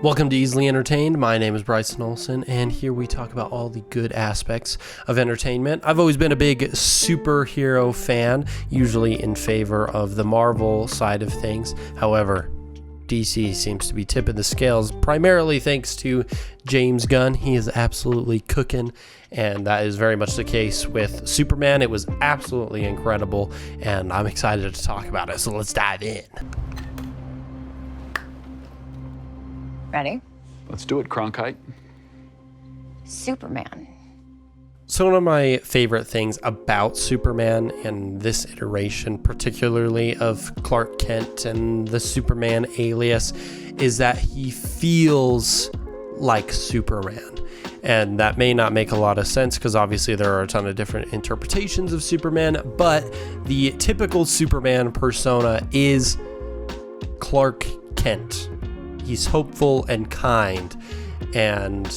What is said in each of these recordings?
Welcome to Easily Entertained. My name is Bryson Olson, and here we talk about all the good aspects of entertainment. I've always been a big superhero fan, usually in favor of the Marvel side of things. However, DC seems to be tipping the scales, primarily thanks to James Gunn. He is absolutely cooking, and that is very much the case with Superman. It was absolutely incredible, and I'm excited to talk about it, so let's dive in. Ready? Let's do it, Cronkite. Superman. So one of my favorite things about Superman and this iteration, particularly of Clark Kent and the Superman alias, is that he feels like Superman. And that may not make a lot of sense because obviously there are a ton of different interpretations of Superman, but the typical Superman persona is Clark Kent. He's hopeful and kind and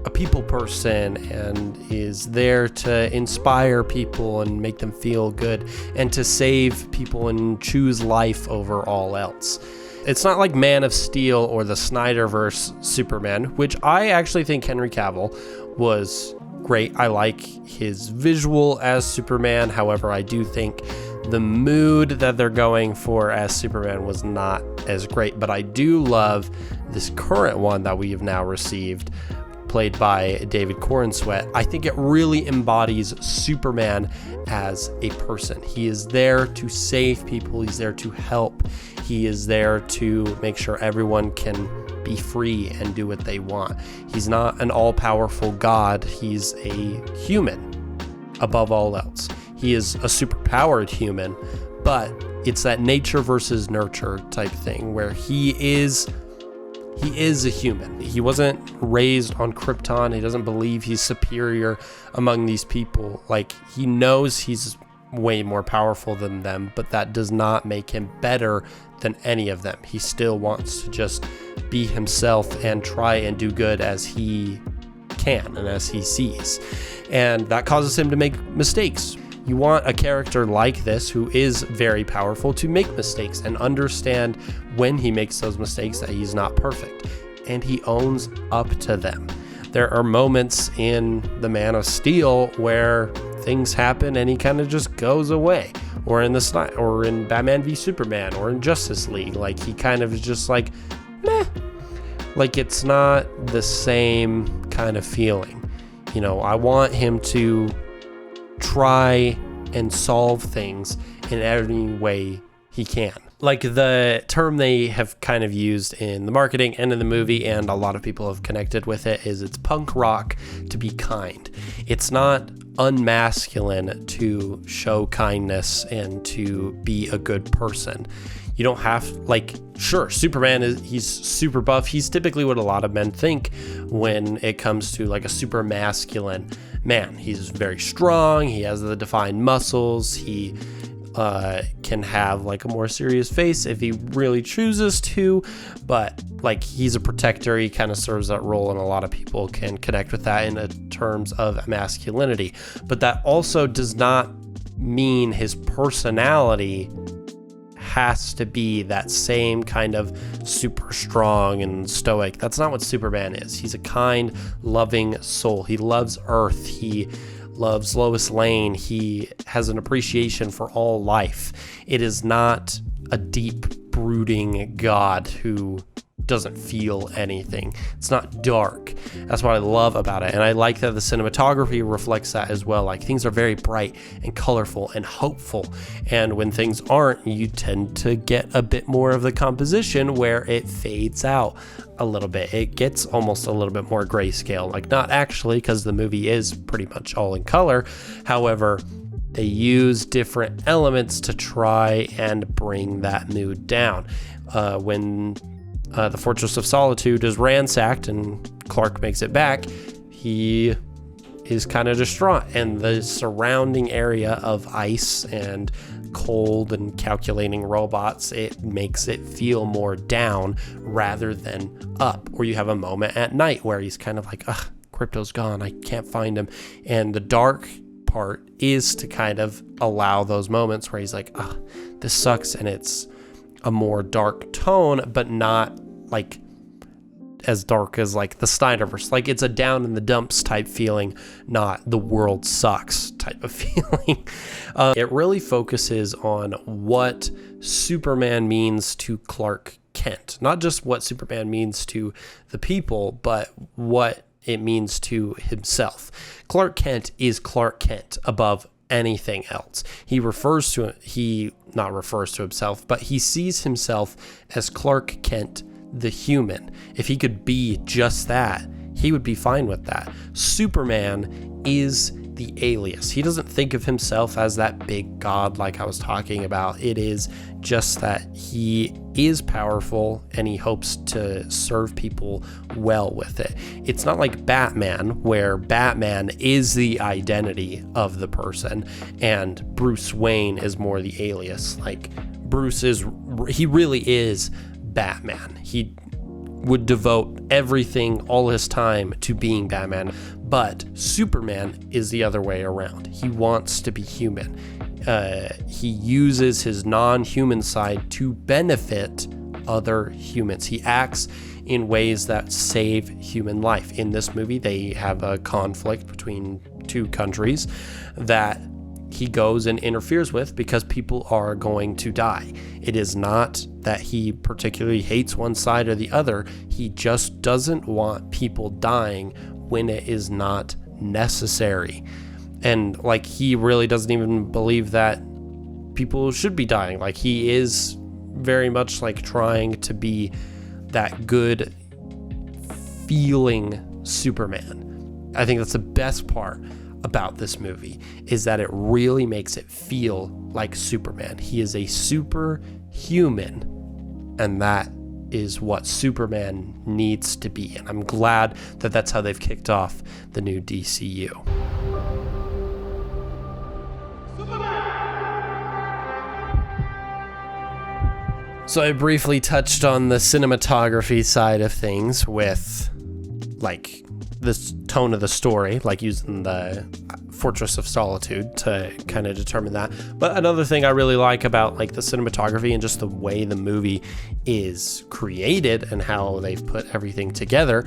a people person and is there to inspire people and make them feel good and to save people and choose life over all else. It's not like Man of Steel or the Snyderverse Superman, which I actually think Henry Cavill was great. I like his visual as Superman. However, I do think the mood that they're going for as Superman was not as great, but I do love this current one that we have now received, played by David Corenswet. I think it really embodies Superman as a person. He is there to save people. He's there to help. He is there to make sure everyone can be free and do what they want. He's not an all-powerful god. He's a human above all else. He is a superpowered human, but it's that nature versus nurture type thing where he is a human. He wasn't raised on Krypton. He doesn't believe he's superior among these people. Like, he knows he's way more powerful than them, but that does not make him better than any of them. He still wants to just be himself and try and do good as he can and as he sees. And that causes him to make mistakes. You want a character like this who is very powerful to make mistakes and understand when he makes those mistakes that he's not perfect. And he owns up to them. There are moments in The Man of Steel where things happen and he kind of just goes away. Or in Batman v Superman or in Justice League. Like, he kind of is just like, meh. Like, it's not the same kind of feeling. You know, I want him to try and solve things in every way he can. Like, the term they have kind of used in the marketing and in the movie, and a lot of people have connected with it, is it's punk rock to be kind. It's not unmasculine to show kindness and to be a good person. You don't have, like, sure, Superman he's super buff. He's typically what a lot of men think when it comes to like a super masculine man. He's very strong. He has the defined muscles. He can have like a more serious face if he really chooses to, but like, he's a protector. He kind of serves that role, and a lot of people can connect with that in terms of masculinity. But that also does not mean his personality has to be that same kind of super strong and stoic. That's not what Superman is. He's a kind, loving soul. He loves Earth. He loves Lois Lane. He has an appreciation for all life. It is not a deep, brooding god who doesn't feel anything. It's not dark. That's what I love about it. And I like that the cinematography reflects that as well. Like, things are very bright and colorful and hopeful. And when things aren't, you tend to get a bit more of the composition where it fades out a little bit. It gets almost a little bit more grayscale. Like, not actually, because the movie is pretty much all in color. However, they use different elements to try and bring that mood down. When the Fortress of Solitude is ransacked and Clark makes it back, he is kind of distraught, and the surrounding area of ice and cold and calculating robots, it makes it feel more down rather than up. Or you have a moment at night where he's kind of like, ugh, Crypto's gone, I can't find him. And the dark part is to kind of allow those moments where he's like, ugh, this sucks, and it's a more dark tone, but not like as dark as like the Snyderverse. Like it's a down in the dumps type feeling, not the world sucks type of feeling. It really focuses on what Superman means to Clark Kent, not just what Superman means to the people, but what it means to himself. Clark Kent is Clark Kent above anything else. He not refers to himself, but he sees himself as Clark Kent, the human. If he could be just that, he would be fine with that. Superman is the alias. He doesn't think of himself as that big god like I was talking about. It is just that he is powerful and he hopes to serve people well with it. It's not like Batman, where Batman is the identity of the person and Bruce Wayne is more the alias. Like he really is Batman. He would devote everything, all his time, to being Batman. But Superman is the other way around. He wants to be human. He uses his non-human side to benefit other humans. He acts in ways that save human life. In this movie, they have a conflict between two countries that he goes and interferes with because people are going to die. It is not that he particularly hates one side or the other. He just doesn't want people dying when it is not necessary. And like, he really doesn't even believe that people should be dying. Like, he is very much like trying to be that good feeling Superman. I think that's the best part about this movie, is that it really makes it feel like Superman. He is a superhuman, and that is what Superman needs to be. And I'm glad that that's how they've kicked off the new DCU. So I briefly touched on the cinematography side of things with like this tone of the story, like using the Fortress of Solitude to kind of determine that. But another thing I really like about like the cinematography and just the way the movie is created and how they've put everything together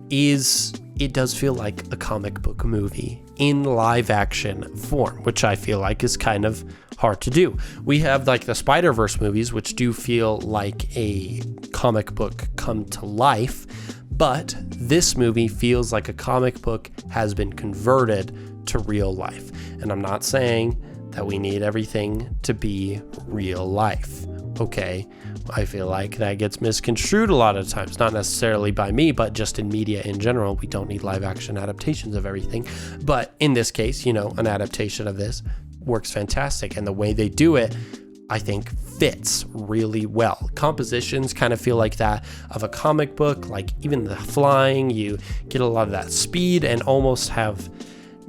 is it does feel like a comic book movie in live action form, which I feel like is kind of hard to do. We have like the Spider-Verse movies, which do feel like a comic book come to life, but this movie feels like a comic book has been converted to real life. And I'm not saying that we need everything to be real life, okay? I feel like that gets misconstrued a lot of times, not necessarily by me, but just in media in general. We don't need live action adaptations of everything. But in this case, you know, an adaptation of this works fantastic. And the way they do it, I think, fits really well. Compositions kind of feel like that of a comic book, like even the flying, you get a lot of that speed and almost have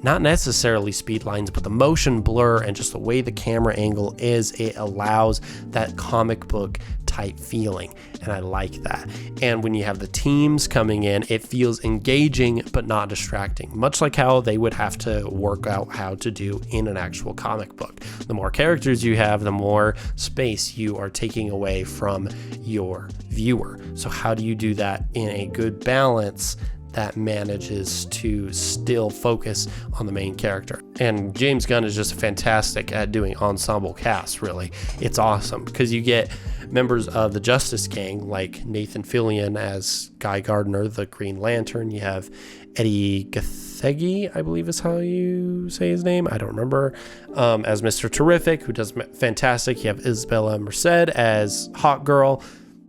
not necessarily speed lines, but the motion blur and just the way the camera angle is, it allows that comic book type feeling. And I like that. And when you have the teams coming in, it feels engaging, but not distracting, much like how they would have to work out how to do in an actual comic book. The more characters you have, the more space you are taking away from your viewer. So how do you do that in a good balance that manages to still focus on the main character? And James Gunn is just fantastic at doing ensemble casts, really. It's awesome because you get members of the Justice Gang like Nathan Fillion as Guy Gardner, the Green Lantern. You have Eddie Gathegi, I believe is how you say his name, I don't remember, as Mr. Terrific, who does fantastic. You have Isabella Merced as Hawk Girl.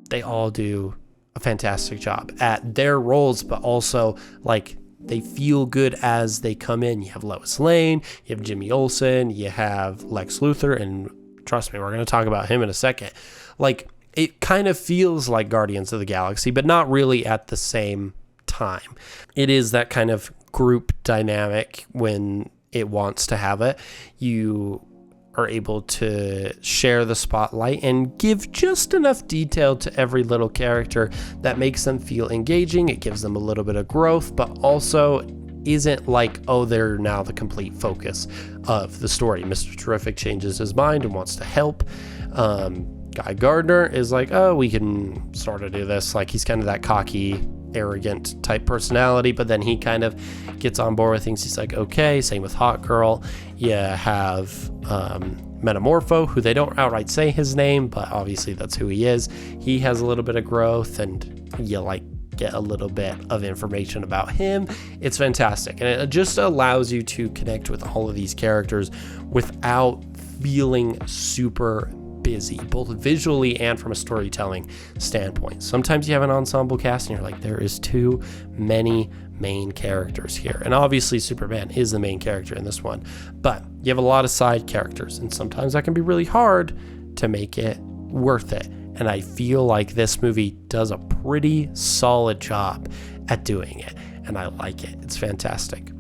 They all do a fantastic job at their roles, but also like they feel good as they come in. You have Lois Lane, you have Jimmy Olsen, you have Lex Luthor, and trust me, we're going to talk about him in a second. Like, it kind of feels like Guardians of the Galaxy, but not really at the same time. It is that kind of group dynamic when it wants to have it. You are able to share the spotlight and give just enough detail to every little character that makes them feel engaging. It gives them a little bit of growth, but also isn't like, oh, they're now the complete focus of the story. Mr. Terrific changes his mind and wants to help. Guy Gardner is like, oh, we can sort of do this. Like, he's kind of that cocky arrogant type personality, but then he kind of gets on board with things. He's like, okay. Same with Hot Girl. You have Metamorpho, who they don't outright say his name, but obviously that's who he is. He has a little bit of growth, and you like get a little bit of information about him. It's fantastic, and it just allows you to connect with all of these characters without feeling super busy, both visually and from a storytelling standpoint. Sometimes you have an ensemble cast and you're like, there is too many main characters here. And obviously Superman is the main character in this one, but you have a lot of side characters, and sometimes that can be really hard to make it worth it. And I feel like this movie does a pretty solid job at doing it, and I like it. It's fantastic.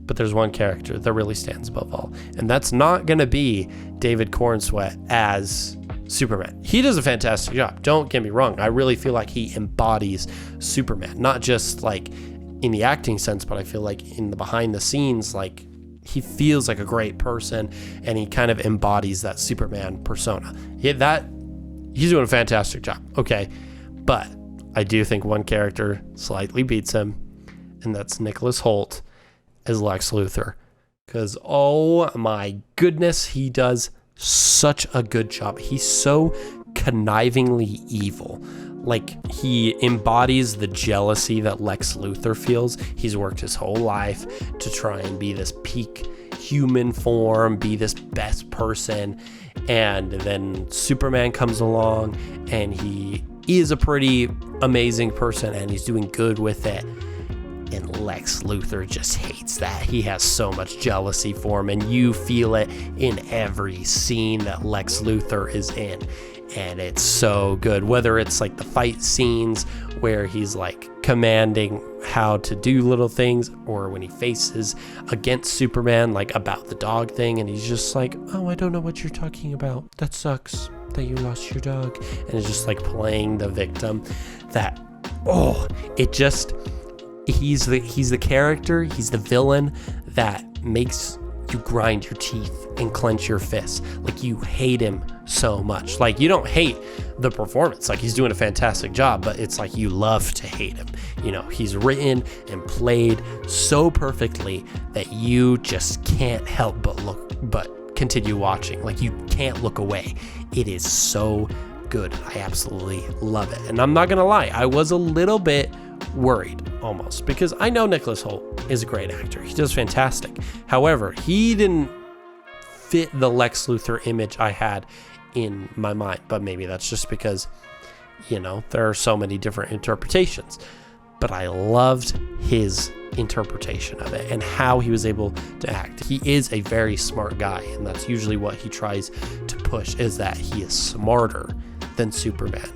But there's one character that really stands above all, and that's not going to be David Cornsweet as Superman. He does a fantastic job. Don't get me wrong. I really feel like he embodies Superman, not just like in the acting sense, but I feel like in the behind the scenes, like he feels like a great person, and he kind of embodies that Superman persona. He's doing a fantastic job. Okay. But I do think one character slightly beats him, and that's Nicholas Hoult as Lex Luthor. Because, oh my goodness, he does such a good job. He's so connivingly evil. Like, he embodies the jealousy that Lex Luthor feels. He's worked his whole life to try and be this peak human form, be this best person, and then Superman comes along and he is a pretty amazing person and he's doing good with it, and Lex Luthor just hates that. He has so much jealousy for him, and you feel it in every scene that Lex Luthor is in, and it's so good. Whether it's like the fight scenes where he's like commanding how to do little things, or when he faces against Superman, like about the dog thing, and he's just like, oh, I don't know what you're talking about. That sucks that you lost your dog. And it's just like playing the victim. That, oh, it just, he's the character, he's the villain that makes you grind your teeth and clench your fists. Like, you hate him so much. Like, you don't hate the performance, like he's doing a fantastic job, but it's like you love to hate him. You know, he's written and played so perfectly that you just can't help but continue watching. Like, you can't look away. It is so good. I absolutely love it. And I'm not gonna lie, I was a little bit worried almost, because I know Nicholas Hoult is a great actor. He does fantastic. However, he didn't fit the Lex Luthor image I had in my mind, but maybe that's just because, you know, there are so many different interpretations. But I loved his interpretation of it and how he was able to act. He is a very smart guy, and that's usually what he tries to push, is that he is smarter than Superman.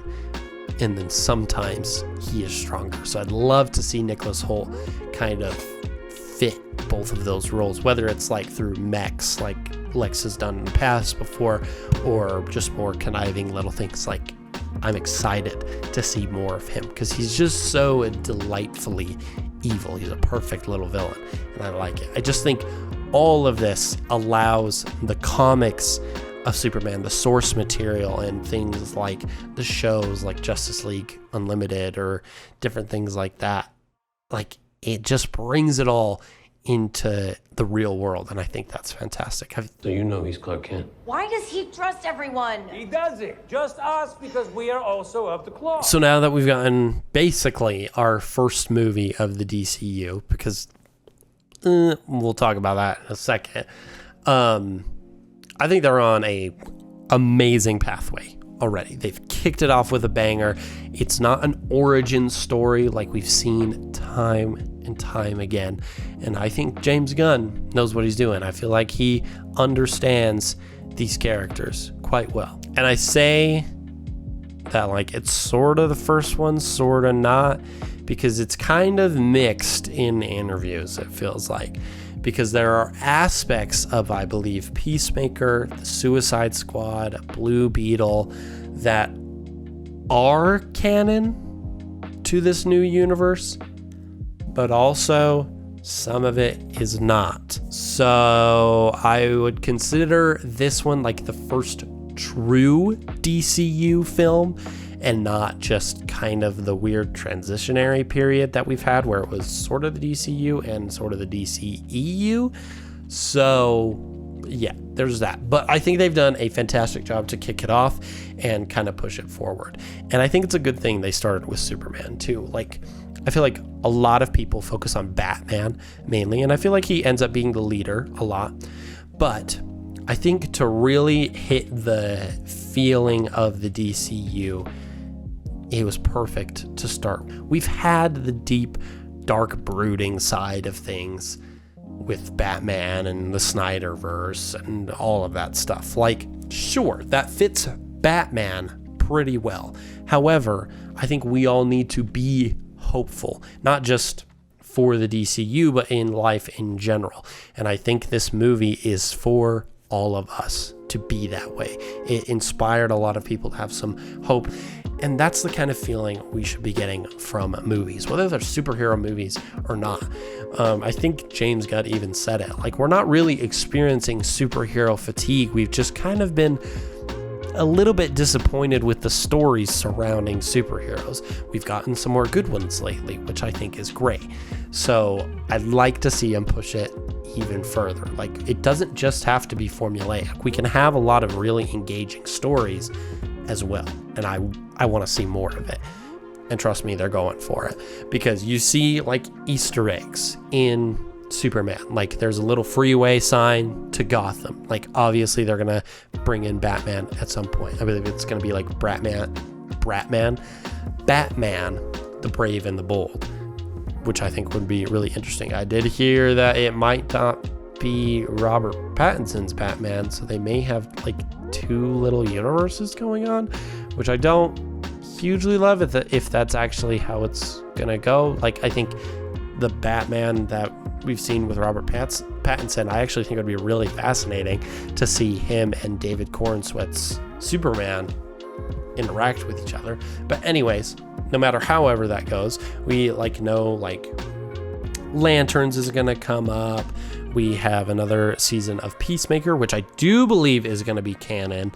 And then sometimes he is stronger. So I'd love to see Nicholas Hoult kind of fit both of those roles, whether it's like through mechs like Lex has done in the past before, or just more conniving little things. Like, I'm excited to see more of him because he's just so delightfully evil. He's a perfect little villain, and I like it. I just think all of this allows the comics of Superman, the source material, and things like the shows like Justice League Unlimited or different things like that. Like, it just brings it all into the real world, and I think that's fantastic. So you know he's Clark Kent. Why does he trust everyone? He doesn't. Just us, because we are also of the cloth. So now that we've gotten basically our first movie of the DCU, because we'll talk about that in a second, I think they're on a amazing pathway already. They've kicked it off with a banger. It's not an origin story like we've seen time and time again. And I think James Gunn knows what he's doing. I feel like he understands these characters quite well. And I say that like it's sort of the first one, sort of not, because it's kind of mixed in interviews, it feels like. Because there are aspects of, I believe, Peacemaker, the Suicide Squad, Blue Beetle, that are canon to this new universe, but also some of it is not. So I would consider this one like the first true DCU film, and not just kind of the weird transitionary period that we've had where it was sort of the DCU and sort of the DCEU. So yeah, there's that. But I think they've done a fantastic job to kick it off and kind of push it forward. And I think it's a good thing they started with Superman too. Like, I feel like a lot of people focus on Batman mainly, and I feel like he ends up being the leader a lot. But I think to really hit the feeling of the DCU, it was perfect to start. We've had the deep, dark, brooding side of things with Batman and the Snyderverse and all of that stuff. Like, sure, that fits Batman pretty well. However, I think we all need to be hopeful, not just for the DCU, but in life in general. And I think this movie is for all of us to be that way. It inspired a lot of people to have some hope. And that's the kind of feeling we should be getting from movies, whether they're superhero movies or not. I think James Gunn even said it. Like, we're not really experiencing superhero fatigue. We've just kind of been a little bit disappointed with the stories surrounding superheroes. We've gotten some more good ones lately, which I think is great. So I'd like to see him push it even further. Like, it doesn't just have to be formulaic. We can have a lot of really engaging stories as well. And I want to see more of it. And trust me, they're going for it. Because you see like Easter eggs in Superman. Like, there's a little freeway sign to Gotham. Like, obviously they're gonna bring in Batman at some point. I believe it's gonna be like Batman, the Brave and the Bold, which I think would be really interesting. I did hear that it might not be Robert Pattinson's Batman, so they may have like two little universes going on, which I don't hugely love if that's actually how it's gonna go. Like, I think the Batman that we've seen with Robert Pattinson, I actually think it would be really fascinating to see him and David Corenswet's Superman interact with each other. But anyways, no matter however that goes, we know Lanterns is going to come up. We have another season of Peacemaker, which I do believe is going to be canon.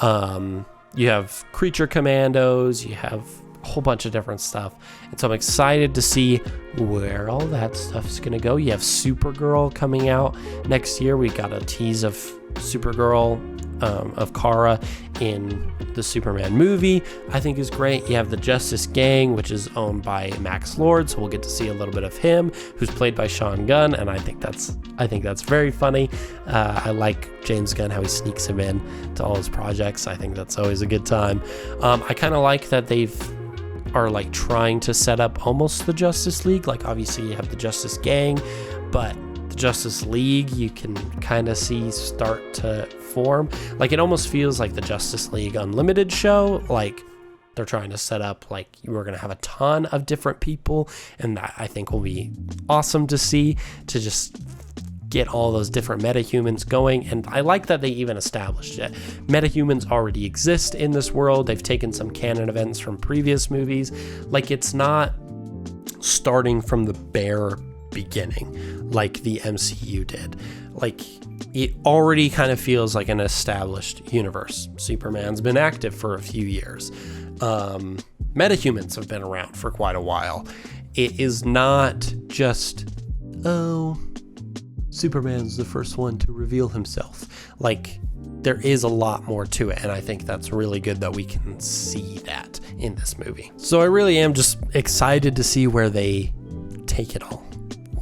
You have Creature Commandos, you have a whole bunch of different stuff. And so I'm excited to see where all that stuff's going to go. You have Supergirl coming out next year. We got a tease of Supergirl, of Kara in the Superman movie, I think is great. You have the Justice Gang, which is owned by Max Lord, so we'll get to see a little bit of him, who's played by Sean Gunn, and I think that's very funny. I like James Gunn, how he sneaks him in to all his projects. I think that's always a good time. I kind of like that are like trying to set up almost the Justice League. Like, obviously you have the Justice Gang, but the Justice League you can kind of see start to form. Like, it almost feels like the Justice League Unlimited show. Like, they're trying to set up like we're going to have a ton of different people, and that I think will be awesome to see, to just get all those different metahumans going. And I like that they even established it. Metahumans already exist in this world. They've taken some canon events from previous movies. Like, it's not starting from the bare beginning like the MCU did. Like, it already kind of feels like an established universe. Superman's been active for a few years. Metahumans have been around for quite a while. It is not just, Superman's the first one to reveal himself. Like, there is a lot more to it, and I think that's really good that we can see that in this movie. So I really am just excited to see where they take it all.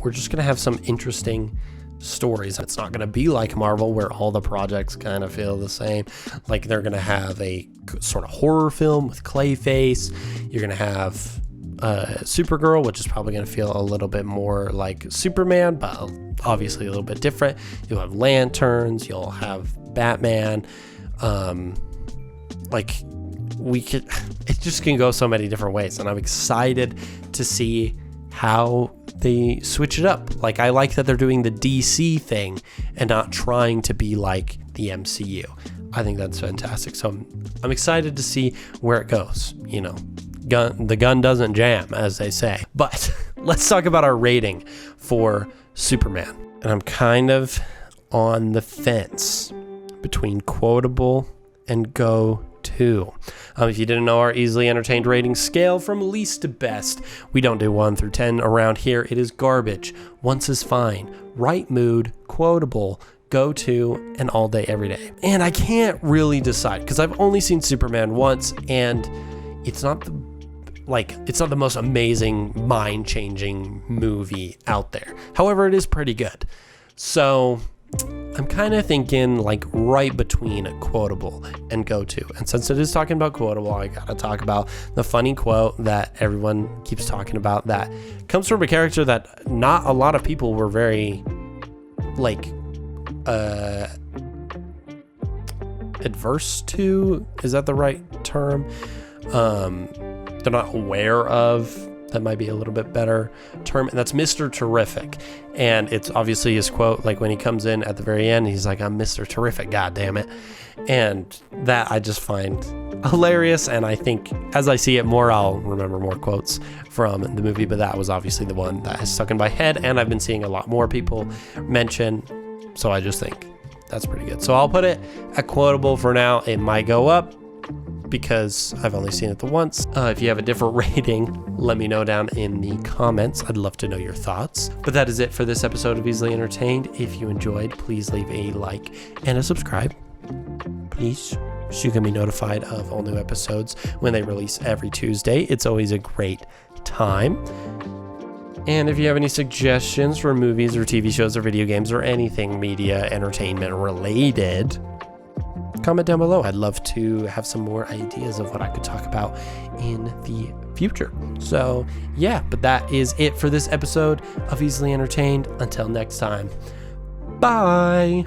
We're just going to have some interesting stories. It's not going to be like Marvel, where all the projects kind of feel the same. Like, they're going to have a sort of horror film with Clayface. You're going to have Supergirl, which is probably going to feel a little bit more like Superman, but obviously a little bit different. You'll have Lanterns, you'll have Batman. It just can go so many different ways, and I'm excited to see how they switch it up. Like, I like that they're doing the DC thing and not trying to be like the MCU. I think that's fantastic. So I'm excited to see where it goes. You know, the gun doesn't jam, as they say. But let's talk about our rating for Superman. And I'm kind of on the fence between Quotable and Go 2. If you didn't know our easily entertained rating scale from least to best, we don't do 1 through 10 around here. It is garbage, once is fine, right mood, quotable, go to, and all day, every day. And I can't really decide because I've only seen Superman once, and it's not the most amazing, mind-changing movie out there. However, it is pretty good. So I'm kind of thinking like right between Quotable and Go To. And since it is talking about Quotable, I gotta talk about the funny quote that everyone keeps talking about that comes from a character that not a lot of people were very adverse to. Is that the right term? They're not aware of. That might be a little bit better term, and that's Mr. Terrific. And it's obviously his quote, like when he comes in at the very end, he's like, I'm Mr. Terrific, god damn it. And that I just find hilarious, and I think as I see it more, I'll remember more quotes from the movie, but that was obviously the one that has stuck in my head, and I've been seeing a lot more people mention, so I just think that's pretty good. So I'll put it at Quotable for now. It might go up because I've only seen it the once. If you have a different rating, let me know down in the comments. I'd love to know your thoughts. But that is it for this episode of Easily Entertained. If you enjoyed, please leave a like and a subscribe. Please, so you can be notified of all new episodes when they release every Tuesday. It's always a great time. And if you have any suggestions for movies or TV shows or video games or anything media entertainment related, comment down below. I'd love to have some more ideas of what I could talk about in the future. So yeah, but that is it for this episode of Easily Entertained. Until next time, bye.